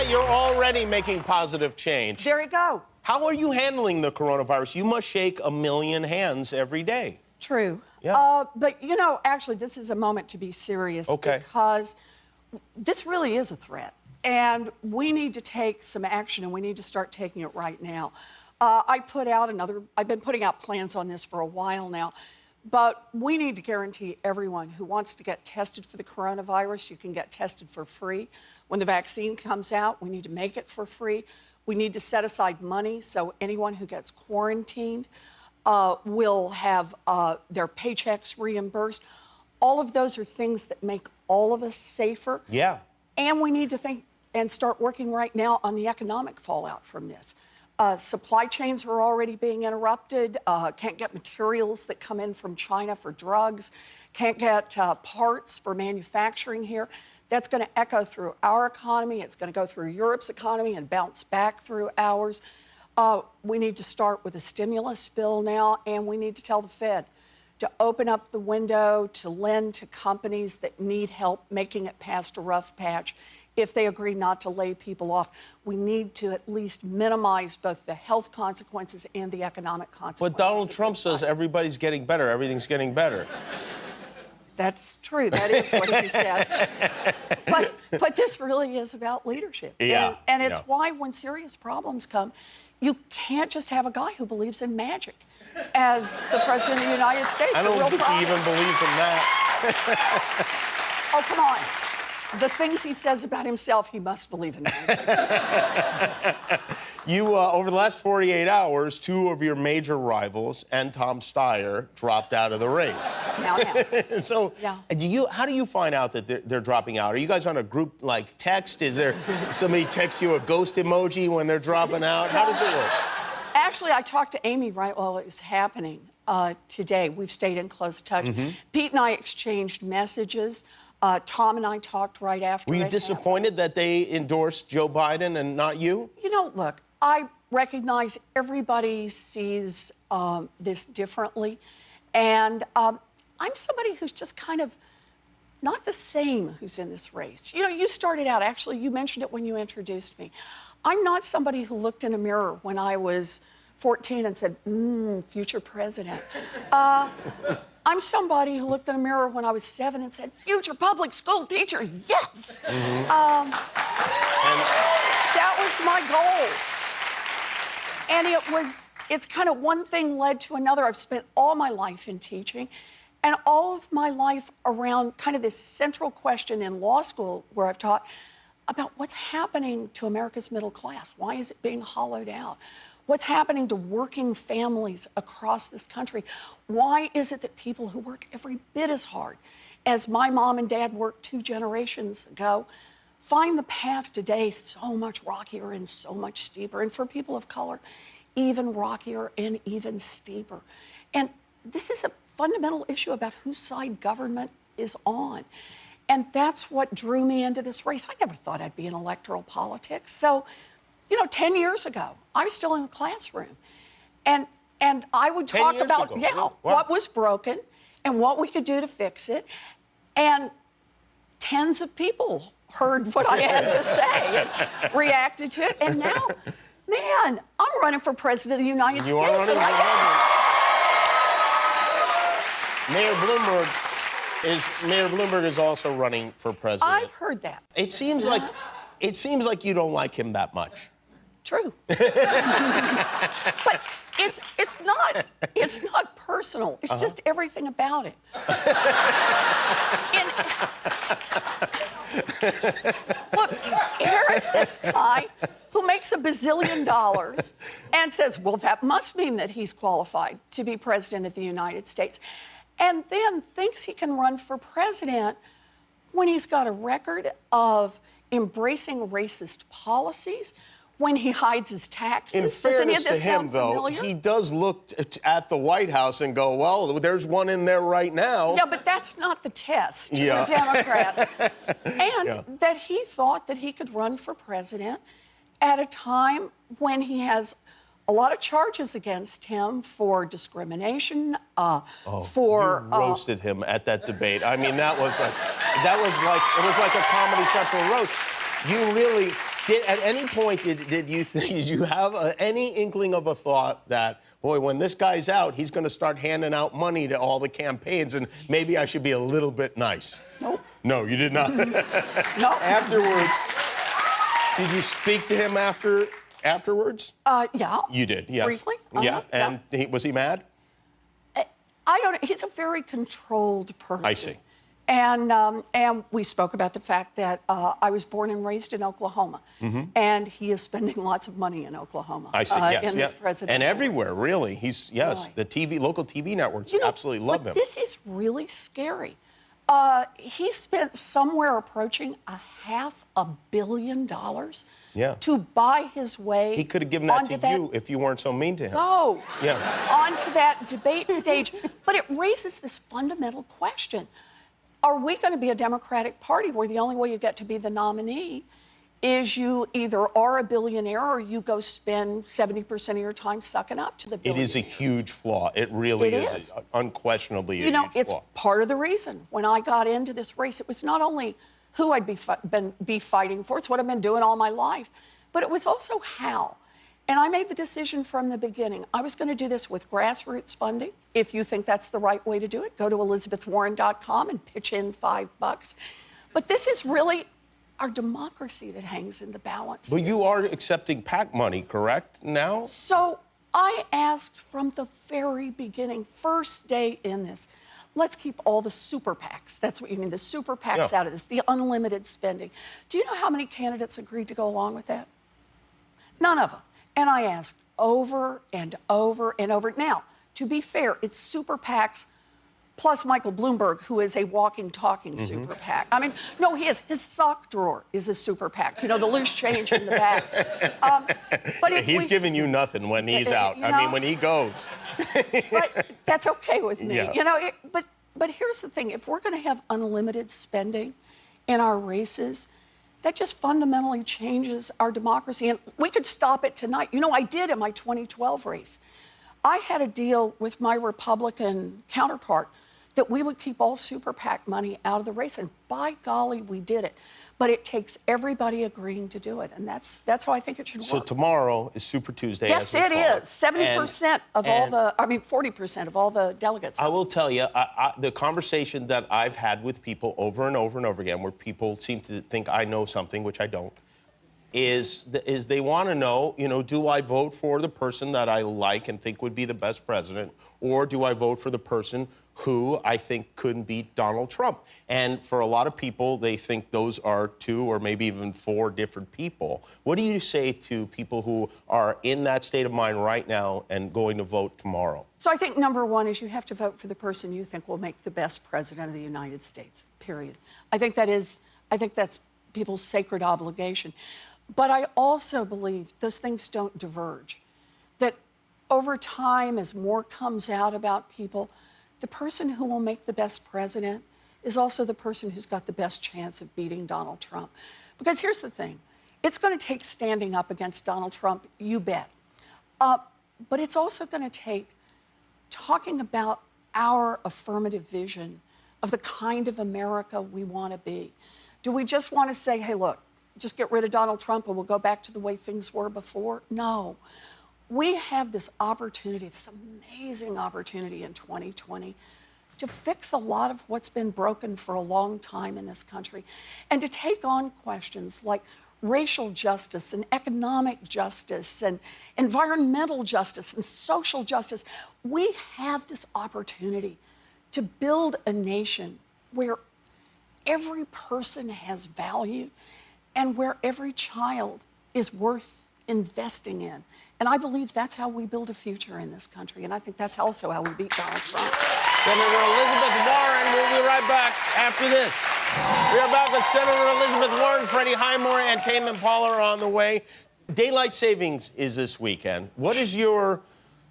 that, you're already making positive change. There you go. How are you handling the coronavirus? You must shake 1 million hands every day. True. Yeah. But, you know, actually, this is a moment to be serious. Okay. Because this really is a threat. And we need to take some action, and we need to start taking it right now. I've been putting out plans on this for a while now. But we need to guarantee everyone who wants to get tested for the coronavirus, you can get tested for free. When the vaccine comes out, we need to make it for free. We need to set aside money so anyone who gets quarantined will have their paychecks reimbursed. All of those are things that make all of us safer. Yeah. And we need to think and start working right now on the economic fallout from this. Supply chains are already being interrupted. Can't get materials that come in from China for drugs. Can't get parts for manufacturing here. That's going to echo through our economy. It's going to go through Europe's economy and bounce back through ours. We need to start with a stimulus bill now, and we need to tell the Fed to open up the window to lend to companies that need help making it past a rough patch. If they agree not to lay people off, we need to at least minimize both the health consequences and the economic consequences. But Donald Trump says everybody's getting better, everything's getting better. That's true. That is what he says. But this really is about leadership. Yeah. And it's why when serious problems come, you can't just have a guy who believes in magic as the president of the United States. I don't think he even believes in that. Oh, come on. The things he says about himself, he must believe in. You, over the last 48 hours, 2 of your major rivals and Tom Steyer dropped out of the race. Now. So, yeah. How do you find out that they're dropping out? Are you guys on a group, like, text? Is there somebody texts you a ghost emoji when they're dropping out? How does it work? Actually, I talked to Amy right while it was happening today. We've stayed in close touch. Mm-hmm. Pete and I exchanged messages. Tom and I talked right after. Were you disappointed that they endorsed Joe Biden and not you? You know, look, I recognize everybody sees this differently. And I'm somebody who's just kind of not the same who's in this race. You know, you started out, actually, you mentioned it when you introduced me. I'm not somebody who looked in a mirror when I was 14 and said, future president. I'm somebody who looked in a mirror when I was 7 and said, future public school teacher, yes! Mm-hmm. That was my goal. And it's kind of one thing led to another. I've spent all my life in teaching and all of my life around kind of this central question in law school where I've taught about what's happening to America's middle class. Why is it being hollowed out? What's happening to working families across this country? Why is it that people who work every bit as hard as my mom and dad worked 2 generations ago find the path today so much rockier and so much steeper? And for people of color, even rockier and even steeper. And this is a fundamental issue about whose side government is on. And that's what drew me into this race. I never thought I'd be in electoral politics. So, you know, 10 years ago, I was still in the classroom. And I would talk about, what was broken and what we could do to fix it. And tens of people heard what I had to say and reacted to it. And now, man, I'm running for president of the United States. You are running for president. Mayor Bloomberg is also running for president. I've heard that. It seems like you don't like him that much. True. But it's not personal. It's just everything about it. Look, here is this guy who makes $1 bazillion and says, well, that must mean that he's qualified to be president of the United States. And then thinks he can run for president when he's got a record of embracing racist policies, when he hides his taxes. In fairness to him, though, he does look at the White House and go, well, there's one in there right now. Yeah, but that's not the test for Democrats. And that he thought that he could run for president at a time when he has a lot of charges against him for discrimination, you roasted him at that debate. I mean, it was like a Comedy Central roast. You really, At any point, did you think, did you have any inkling of a thought that, boy, when this guy's out, he's going to start handing out money to all the campaigns, and maybe I should be a little bit nice? Nope. No, you did not. No. Afterwards, did you speak to him afterwards? Yeah. You did, yes. Briefly. Yeah, and was he mad? I don't. He's a very controlled person. I see. And we spoke about the fact that I was born and raised in Oklahoma, and he is spending lots of money in Oklahoma. I see. Yes, in this presidential and everywhere, race. really. He's Right. the local TV networks absolutely love him. This is really scary. He spent somewhere approaching $500 million to buy his way. He could have given that to you if you weren't so mean to him. Go Yeah. onto that debate stage. But it raises this fundamental question. Are we going to be a Democratic Party where the only way you get to be the nominee is you either are a billionaire or you go spend 70% of your time sucking up to the It billionaires? is a huge flaw. It really is. Unquestionably a huge flaw. It's part of the reason when I got into this race. It was not only who I'd be fighting for, it's what I've been doing all my life, but it was also how. And I made the decision from the beginning. I was going to do this with grassroots funding. If you think that's the right way to do it, go to elizabethwarren.com and pitch in $5. But this is really our democracy that hangs in the balance. But you are accepting PAC money, correct, now? So I asked from the very beginning, first day in this, let's keep all the super PACs. That's what you mean, the super PACs out of this, the unlimited spending. Do you know how many candidates agreed to go along with that? None of them. And I asked over and over and over. Now, to be fair, it's super PACs plus Michael Bloomberg, who is a walking, talking super PAC. I mean, no, he is. His sock drawer is a super PAC. You know, the loose change in the back. But if he's giving you nothing when he's out. You know, I mean, when he goes. But that's okay with me. Yeah. You know, but here's the thing. If we're going to have unlimited spending in our races, that just fundamentally changes our democracy. And we could stop it tonight. You know, I did in my 2012 race. I had a deal with my Republican counterpart that we would keep all super PAC money out of the race. And by golly, we did it. But it takes everybody agreeing to do it. And that's how I think it should work. So tomorrow is Super Tuesday. Yes, it is. 70% of all the, 40% of all the delegates. I will tell you, the conversation that I've had with people over and over and over again, where people seem to think I know something, which I don't, is they want to know, you know, do I vote for the person that I like and think would be the best president, or do I vote for the person who I think couldn't beat Donald Trump? And for a lot of people, they think those are two or maybe even four different people. What do you say to people who are in that state of mind right now and going to vote tomorrow? So I think number one is you have to vote for the person you think will make the best president of the United States, period. I think that's people's sacred obligation. But I also believe those things don't diverge. That over time, as more comes out about people, the person who will make the best president is also the person who's got the best chance of beating Donald Trump. Because here's the thing, it's going to take standing up against Donald Trump, you bet. But it's also going to take talking about our affirmative vision of the kind of America we want to be. Do we just want to say, hey, look, just get rid of Donald Trump and we'll go back to the way things were before? No. We have this opportunity, this amazing opportunity in 2020 to fix a lot of what's been broken for a long time in this country and to take on questions like racial justice and economic justice and environmental justice and social justice. We have this opportunity to build a nation where every person has value and where every child is worth investing in. And I believe that's how we build a future in this country. And I think that's also how we beat Donald Trump. Senator Elizabeth Warren, we'll be right back after this. We are back with Senator Elizabeth Warren, Freddie Highmore, and Tame Impala are on the way. Daylight savings is this weekend. What is your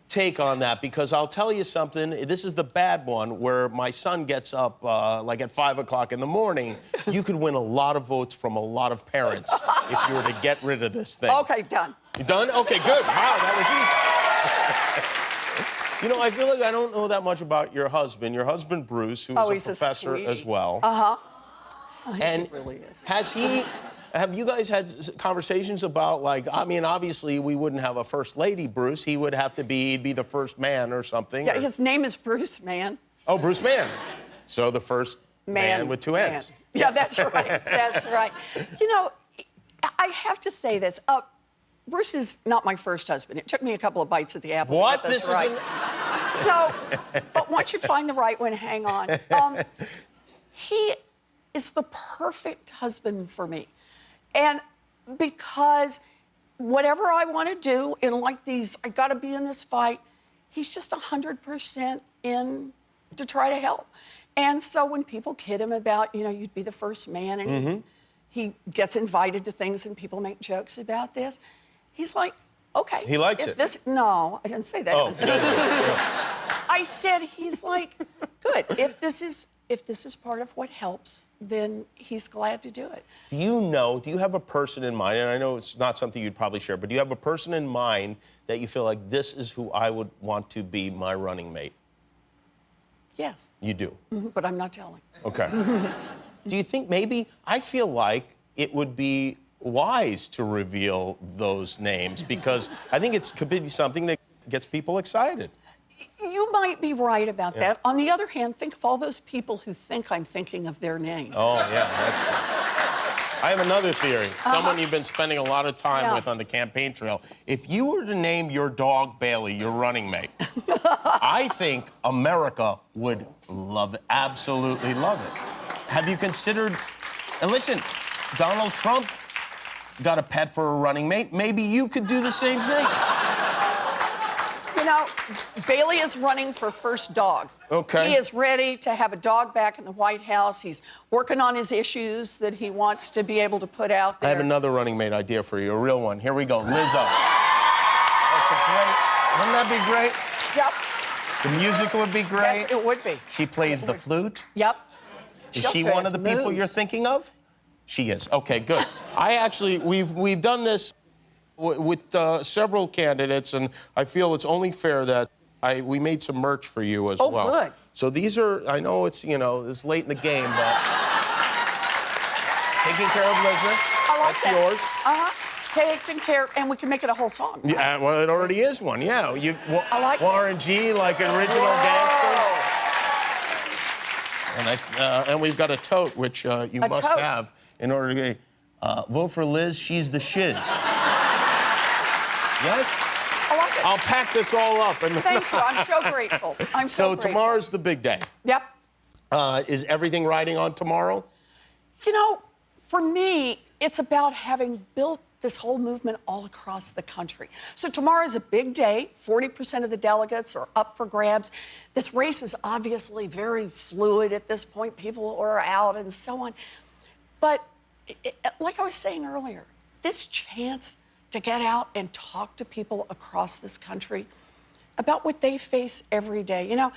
take on that? Because I'll tell you something, this is the bad one where my son gets up like at 5 o'clock in the morning. You could win a lot of votes from a lot of parents if you were to get rid of this thing. Okay, done. You done? Okay, good. Wow, that was easy. You know, I feel like I don't know that much about your husband. Your husband, Bruce, who's a professor as well. Uh-huh. And he really is. has he Have you guys had conversations about, like, I mean, obviously we wouldn't have a first lady, Bruce. He would have to be, he'd be the first man or something. Yeah, or... his name is Bruce Mann. Oh, Bruce Mann. So the first man with two N's. Yeah, that's right. That's right. You know, I have to say this. Bruce is not my first husband. It took me a couple of bites at the apple What? to get this This right. isn't... So, but once you find the right one, hang on. He is the perfect husband for me. And because whatever I want to do in like these, I got to be in this fight, he's just 100% in to try to help. And so when people kid him about, you know, you'd be the first man, and he gets invited to things and people make jokes about this, he's like, okay. He likes if it. This, no, I didn't say that. Oh, I said, he's like, good. If this is part of what helps, then he's glad to do it. Do you have a person in mind, and I know it's not something you'd probably share, but do you have a person in mind that you feel like this is who I would want to be my running mate? Yes. You do? But I'm not telling. Okay. Do you think maybe, I feel like it would be wise to reveal those names, because I think it could be something that gets people excited. You might be right about that. On the other hand, think of all those people who think I'm thinking of their name. Oh, yeah, that's true. I have another theory. Someone you've been spending a lot of time with on the campaign trail. If you were to name your dog Bailey your running mate, I think America would love it, absolutely love it. Have you considered, and listen, Donald Trump got a pet for a running mate. Maybe you could do the same thing. You know, Bailey is running for first dog. Okay. He is ready to have a dog back in the White House. He's working on his issues that he wants to be able to put out there. I have another running mate idea for you, a real one. Here we go, Lizzo. That's a great, wouldn't that be great? Yep. The music would be great. Yes, it would be. She plays the flute. Yep. Is she one of the people you're thinking of? She is. Okay, good. We've done this with several candidates, and I feel it's only fair that we made some merch for you as well. Oh, good. So these are, I know it's, it's late in the game, but taking care of business. I like That's that. yours. Taken care, and we can make it a whole song. Yeah, well, it already is one. Yeah, I like Warren G, like an original gangster. And we've got a tote, which you must have in order to vote for Liz. She's the shiz. Yes? I like it. I'll pack this all up. Thank you. I'm so grateful. I'm so grateful. Tomorrow's the big day. Yep. Is everything riding on tomorrow? You know, for me, it's about having built this whole movement all across the country. So tomorrow is a big day. 40% of the delegates are up for grabs. This race is obviously very fluid at this point. People are out and so on. But like I was saying earlier, this chance to get out and talk to people across this country about what they face every day. You know,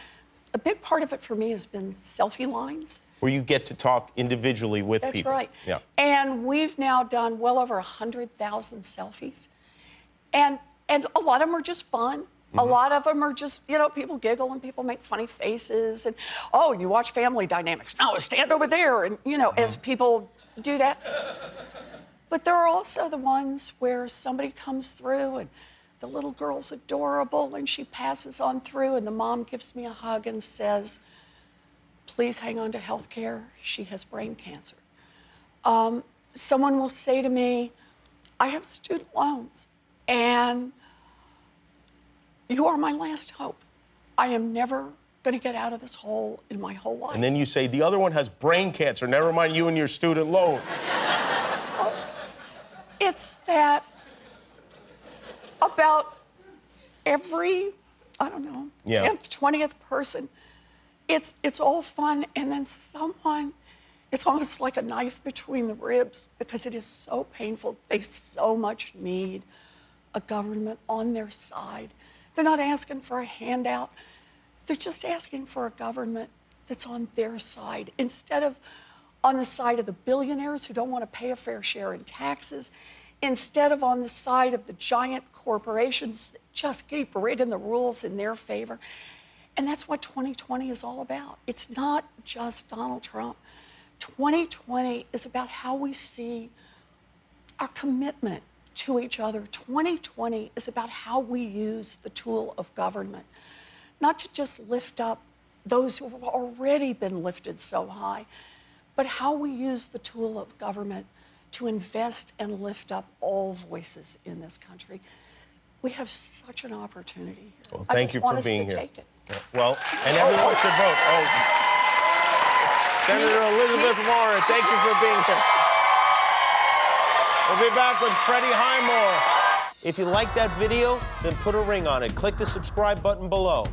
a big part of it for me has been selfie lines. Where you get to talk individually with people. That's right. Yeah. And we've now done well over 100,000 selfies. And a lot of them are just fun. A lot of them are just, people giggle and people make funny faces. And, oh, you watch Family Dynamics. No, stand over there. And, as people do that. But there are also the ones where somebody comes through and the little girl's adorable and she passes on through and the mom gives me a hug and says, please hang on to health care. She has brain cancer. Someone will say to me, I have student loans and you are my last hope. I am never going to get out of this hole in my whole life. And then you say, the other one has brain cancer. Never mind you and your student loans. It's that about every, 10th, 20th person, it's all fun, and then someone, it's almost like a knife between the ribs because it is so painful. They so much need a government on their side. They're not asking for a handout. They're just asking for a government that's on their side instead of on the side of the billionaires who don't want to pay a fair share in taxes, instead of on the side of the giant corporations that just keep rigging the rules in their favor. And that's what 2020 is all about. It's not just Donald Trump. 2020 is about how we see our commitment to each other. 2020 is about how we use the tool of government, not to just lift up those who have already been lifted so high, but how we use the tool of government to invest and lift up all voices in this country. We have such an opportunity here. Well, thank you for being here. Take it. Well, and everyone should vote. Oh, Senator Elizabeth Warren, thank you for being here. We'll be back with Freddie Highmore. If you like that video, then put a ring on it. Click the subscribe button below.